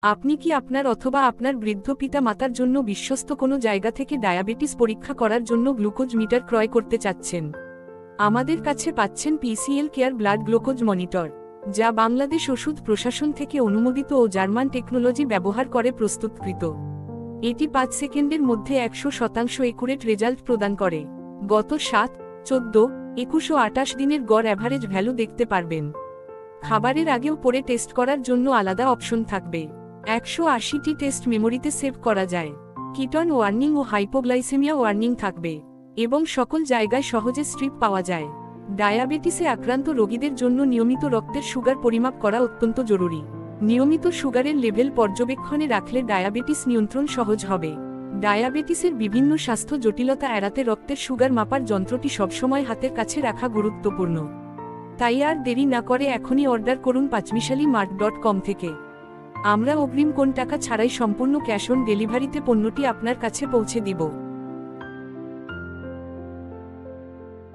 আপনি কি আপনার অথবা আপনার বৃদ্ধ পিতা মাতার জন্য বিশ্বস্ত কোনো জায়গা থেকে ডায়াবেটিস পরীক্ষা করার জন্য গ্লুকোজ মিটার ক্রয় করতে চাচ্ছেন? আমাদের কাছে পাচ্ছেন PCL care blood glucose monitor, যা বাংলাদেশ ওষুধ প্রশাসন থেকে অনুমোদিত ও জার্মান টেকনোলজি ব্যবহার করে প্রস্তুতকৃত। এটি 5 সেকেন্ডের মধ্যে 100% একুরেট রেজাল্ট প্রদান করে। গত 7, 14, 21 ও 28 দিনের গড় অ্যাভারেজ ভ্যালু দেখতে পারবেন। খাবারের আগেও পরে টেস্ট করার জন্য আলাদা অপশন থাকবে। 180টি টেস্ট মেমোরিতে সেভ করা যায়। কিটন ওয়ার্নিং ও হাইপোগ্লাইসেমিয়া ওয়ার্নিং থাকবে এবং সকল জায়গায় সহজে স্ট্রিপ পাওয়া যায়। ডায়াবেটিসে আক্রান্ত রোগীদের জন্য নিয়মিত রক্তের সুগার পরিমাপ করা অত্যন্ত জরুরি। নিয়মিত সুগারের লেভেল পর্যবেক্ষণে রাখলে ডায়াবেটিস নিয়ন্ত্রণ সহজ হবে। ডায়াবেটিসের বিভিন্ন স্বাস্থ্য জটিলতা এড়াতে রক্তের সুগার মাপার যন্ত্রটি সবসময় হাতের কাছে রাখা গুরুত্বপূর্ণ। তাই আর দেরি না করে এখনই অর্ডার করুন pachmishalimart.com থেকে। আমরা অগ্রিম কোন টাকা ছাড়াই সম্পূর্ণ ক্যাশ অন ডেলিভারিতে পণ্যটি আপনার কাছে পৌঁছে দিব।